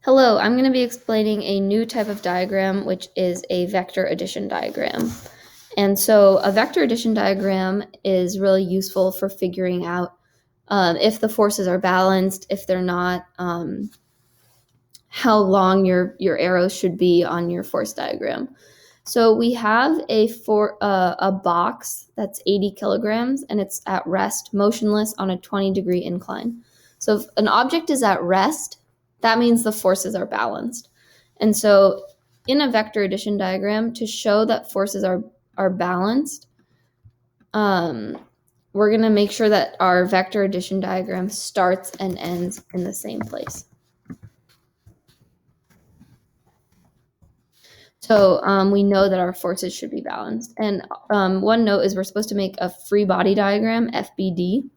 Hello, I'm going to be explaining a new type of diagram, which is a vector addition diagram. And so a vector addition diagram is really useful for figuring out if the forces are balanced, if they're not, how long your arrows should be on your force diagram. So we have a box that's 80 kilograms and it's at rest, motionless on a 20-degree incline. So if an object is at rest, that means the forces are balanced. And so in a vector addition diagram, to show that forces are balanced, we're going to make sure that our vector addition diagram starts and ends in the same place. So we know that our forces should be balanced. And one note is we're supposed to make a free body diagram, FBD.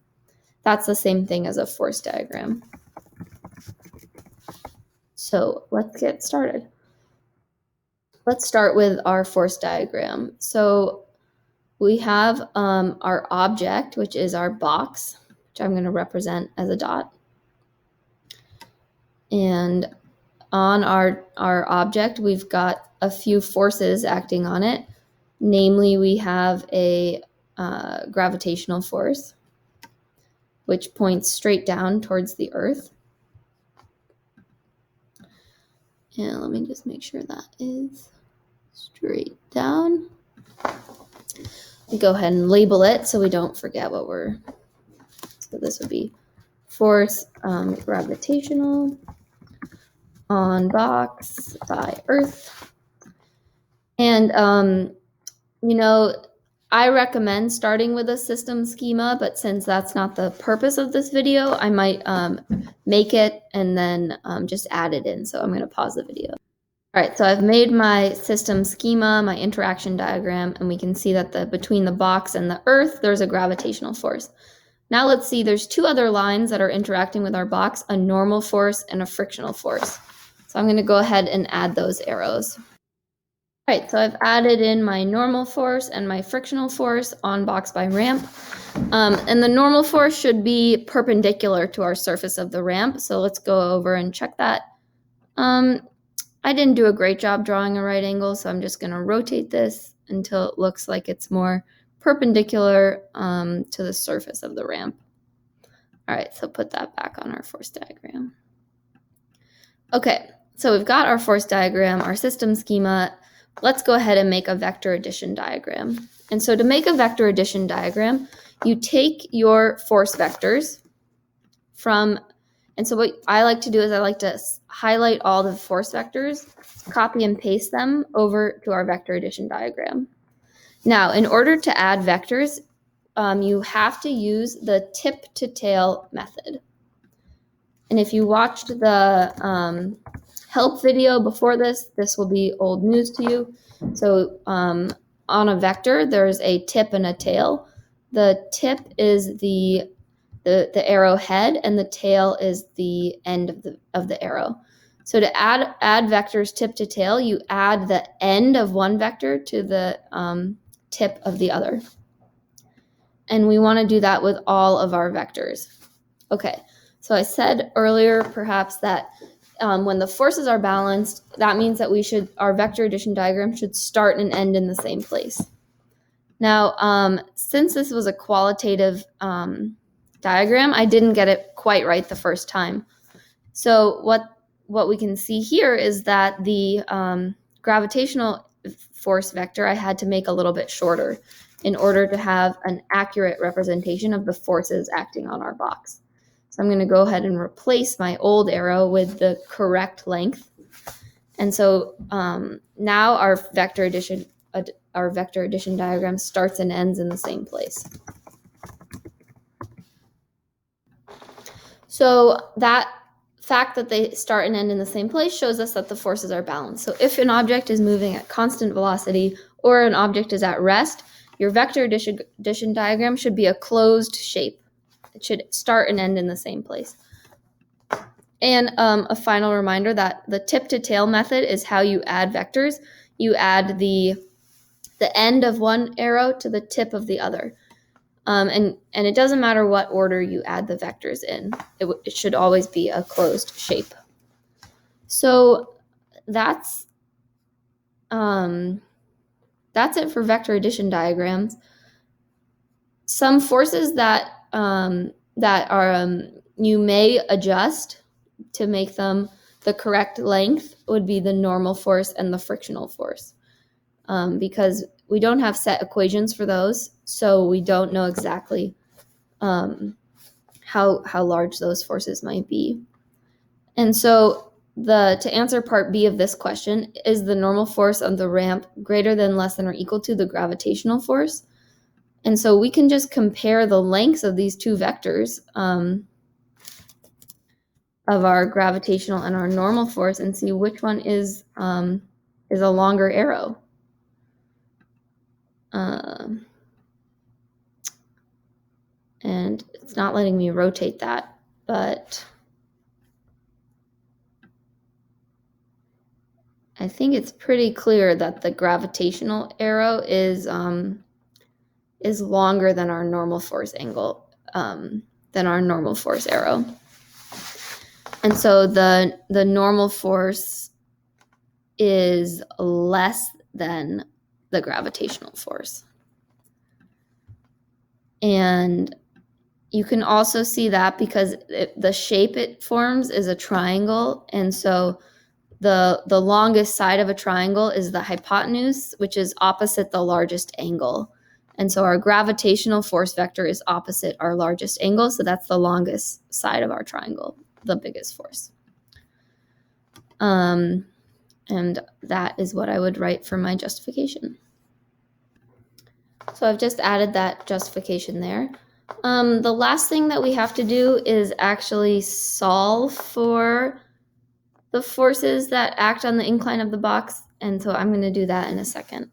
That's the same thing as a force diagram. So let's get started. Let's start with our force diagram. So we have our object, which is our box, which I'm going to represent as a dot. And on our object, we've got a few forces acting on it. Namely, we have a gravitational force, which points straight down towards the Earth. And let me just make sure that is straight down. We go ahead and label it so we don't forget what we're. So this would be force gravitational on box by Earth. And, I recommend starting with a system schema, but since that's not the purpose of this video, I might make it and then just add it in. So I'm going to pause the video. All right, so I've made my system schema, my interaction diagram, and we can see that between the box and the Earth, there's a gravitational force. Now let's see, there's two other lines that are interacting with our box, a normal force and a frictional force. So I'm going to go ahead and add those arrows. All right, so I've added in my normal force and my frictional force on box by ramp. And the normal force should be perpendicular to our surface of the ramp. So let's go over and check that. I didn't do a great job drawing a right angle, so I'm just going to rotate this until it looks like it's more perpendicular to the surface of the ramp. All right, so put that back on our force diagram. Okay, so we've got our force diagram, our system schema. Let's go ahead and make a vector addition diagram. And so to make a vector addition diagram, you take your force vectors and so what I like to do is I like to highlight all the force vectors, copy and paste them over to our vector addition diagram. Now, in order to add vectors, you have to use the tip to tail method. And if you watched the help video before this will be old news to you. So on a vector, there's a tip and a tail. The tip is the arrow head, and the tail is the end of the arrow. So to add vectors tip to tail, you add the end of one vector to the tip of the other. And we want to do that with all of our vectors. Okay, so I said earlier perhaps that when the forces are balanced, that means that our vector addition diagram should start and end in the same place. Now, since this was a qualitative diagram, I didn't get it quite right the first time. So what we can see here is that the gravitational force vector I had to make a little bit shorter in order to have an accurate representation of the forces acting on our box. So I'm going to go ahead and replace my old arrow with the correct length. And so now our vector addition diagram starts and ends in the same place. So that fact that they start and end in the same place shows us that the forces are balanced. So if an object is moving at constant velocity or an object is at rest, your vector addition diagram should be a closed shape. It should start and end in the same place. And a final reminder that the tip to tail method is how you add vectors. You add the end of one arrow to the tip of the other. And it doesn't matter what order you add the vectors in. It should always be a closed shape. So that's it for vector addition diagrams. Some forces that you may adjust to make them the correct length would be the normal force and the frictional force, because we don't have set equations for those, so we don't know exactly how large those forces might be. And so to answer part B of this question, is the normal force on the ramp greater than, less than, or equal to the gravitational force? And so we can just compare the lengths of these two vectors of our gravitational and our normal force and see which one is a longer arrow. And it's not letting me rotate that, but I think it's pretty clear that the gravitational arrow is longer than our normal force angle, than our normal force arrow. And so the normal force is less than the gravitational force. And you can also see that because the shape it forms is a triangle, and so the longest side of a triangle is the hypotenuse, which is opposite the largest angle. And so our gravitational force vector is opposite our largest angle, so that's the longest side of our triangle, the biggest force. And that is what I would write for my justification. So I've just added that justification there. The last thing that we have to do is actually solve for the forces that act on the incline of the box, and so I'm going to do that in a second.